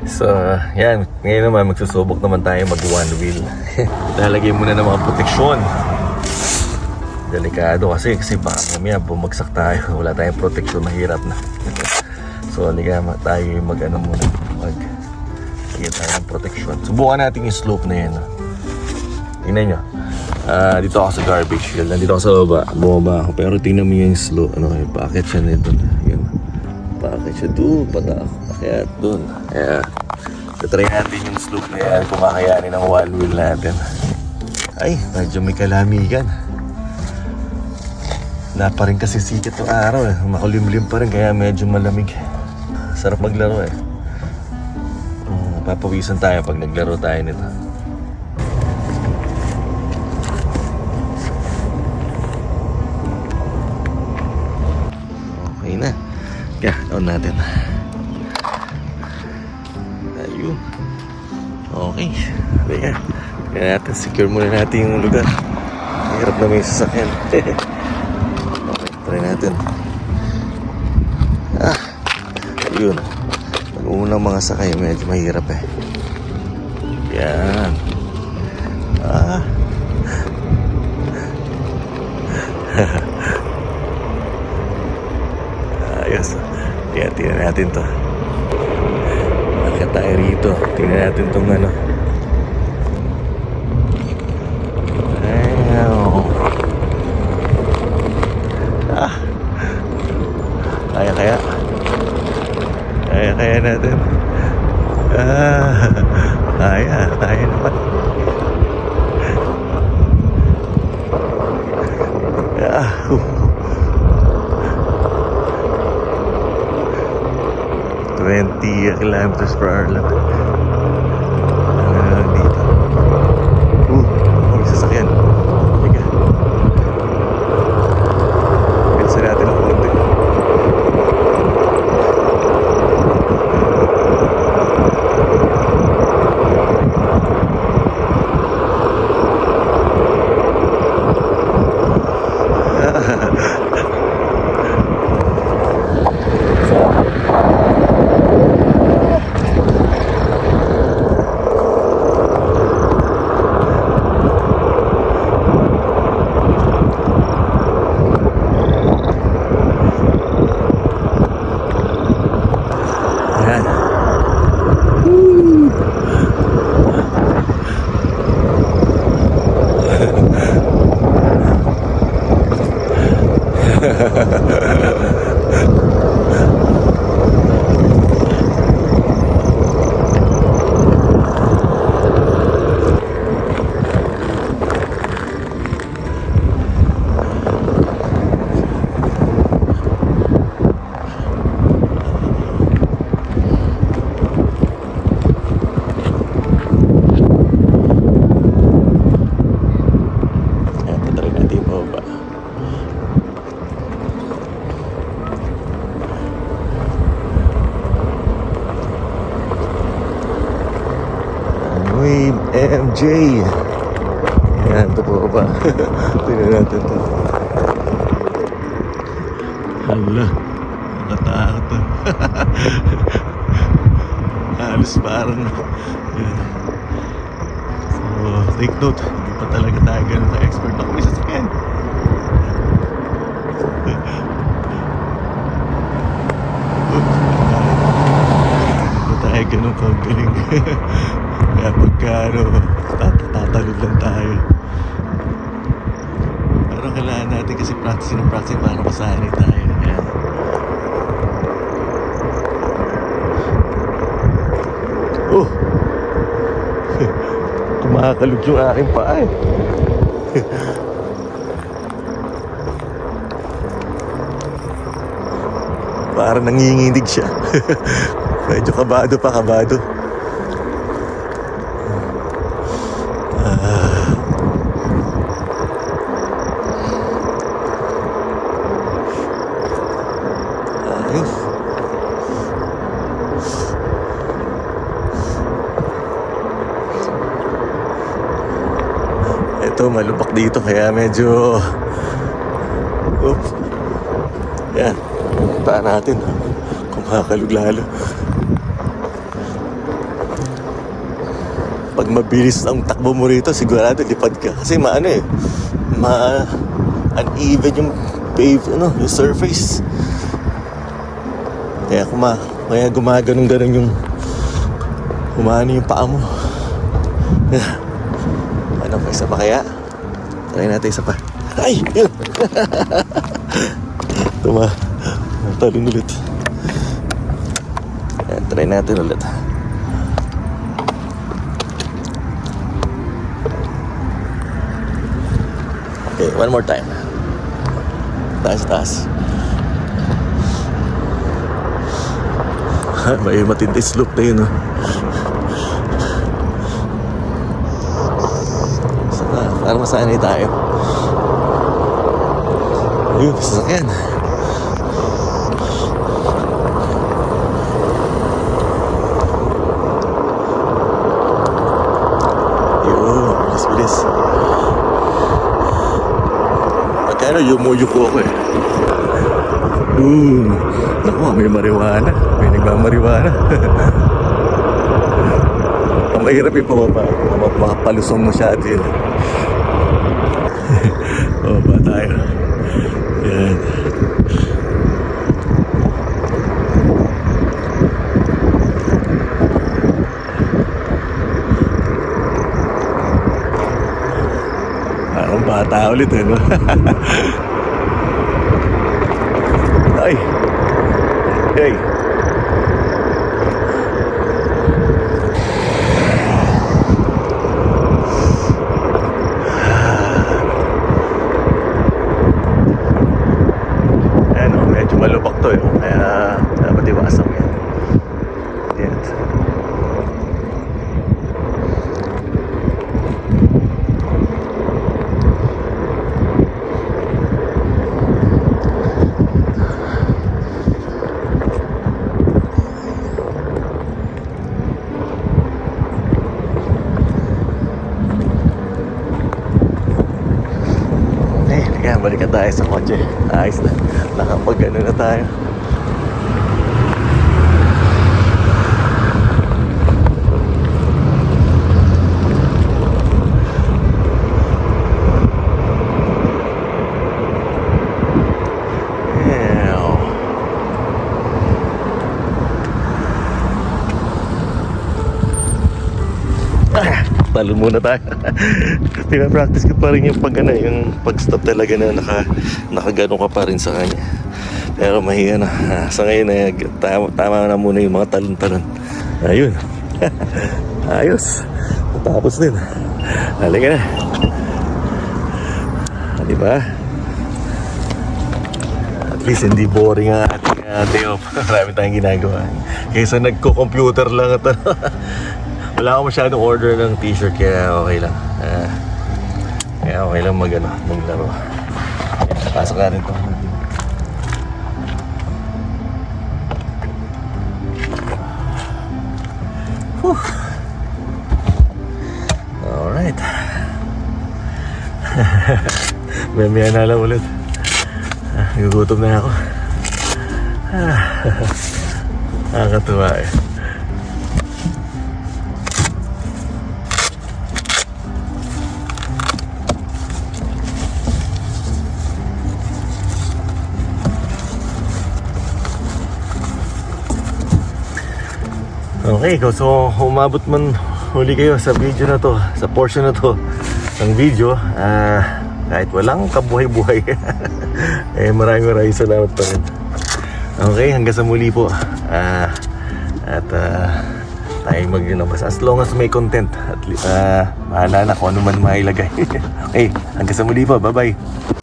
So, yan. Ngayon naman, magsusubok naman tayo mag one wheel. Lalagay muna ng mga proteksyon. Delikado kasi baka mamaya bumagsak tayo. Wala tayong proteksyon, mahirap na. So, halika tayo mag-ano muna. Mag-kaya tayo ng proteksyon. Subukan natin yung slope na yan. Tingnan nyo. Dito ako sa garbage field. Nandito ako sa baba. Bumaba ako. Pero tingnan mo yung slope. Ano, yung packet siya nito. Yun. Packet siya doon. Pata ako. Kaya doon. Kaya, try natin yung slope na yan. Kung kakayanin ang one wheel natin. Ay, medyo may kalamigan. Na pa rin kasi sikat ng araw eh. Makulimlim pa rin kaya medyo malamig. Sarap maglaro eh. Papawisan tayo pag naglaro tayo nito. Okay na. Kaya, on natin. Ayun. Okay. Kaya, kaya natin, secure muna natin yung lugar. Hirap na may sasakyan. Okay, try natin. Ayun. Unang mga sakay, medyo mahirap eh. Yan. Ayos. Kaya tingnan natin to. Bakit tayo rito? Tingnan natin tong ano. Kaya natin. Kaya naman. Uh, 20 kilometers per hour lang. Dito. May sasakyan. Higa. Pinsan natin ang konti. MJ. Yan, ito po ba? Tingnan natin ito. Hala, nakatakot to. Halos parang yan. So, take note, hindi pa talaga tayo ganun ka-expert na kung isa sa akin. Hindi tayo ganun kagaling. Kaya pagka tatalod lang tayo. Pero kailangan natin kasi practice para masanay tayo. Ayan. Kumakalog yung aking paa eh. Parang nanginginig siya. Medyo kabado. Ito, malubak dito kaya medyo yan, puntaan natin. Kumakalog lalo. Pag mabilis ang takbo mo rito, sigurado lipad ka. Kasi uneven yung yung surface. Kaya gumaganon-ganon yung humano yung paa mo. Ano pa, isa pa kaya? Try natin isa pa. Ay! Yun! Talon ulit. Ayan, try natin ulit. Okay, one more time. Taas. May matindi slope na yun, no? Para masanay tayo. Ayun, sasakyan. Yun, bilis. Pagkano, yumuyuko ako eh. Naku, may marijuana. May nagmamarijuana. Ang mahirap yung pababa. Makapalusong masyado yun. Ba tayo. Yan. Parang bata ulit eh, no? Ay! Hey! Medyo malubak to eh. Kaya dapat iwasan yan. Yan. Balikan tayo sa kotse. Ayos na. Nakapag-ano na tayo. Talon muna tayo. Pinapractice ko pa rin yung pag-stop talaga na nakagano ka pa rin sa kanya. Pero mahiya na. Sa ngayon tama na muna yung mga talon-talon. Ayun. Ayos. Tapos din. Halika na. Diba? At least hindi boring ang ating day off. Marami tayong ginagawa. Kaysa nagko-computer lang ito. Wala ako masyadong order ng t-shirt kaya okay lang. Kaya okay lang maglaro. Pasok na rin ito. Alright. Mamaya na lang ulit. Nagugutom na ako. Nakakatuwa eh. Okay, so umabot man huli kayo sa video na to, sa portion na to ng video, kahit walang kabuhay-buhay. Maraming salamat pa rin. Okay, hanggang sa muli po. At tayo maglabas as long as may content. At bahala na kung ano man mailagay. Okay, hanggang sa muli po. Bye-bye.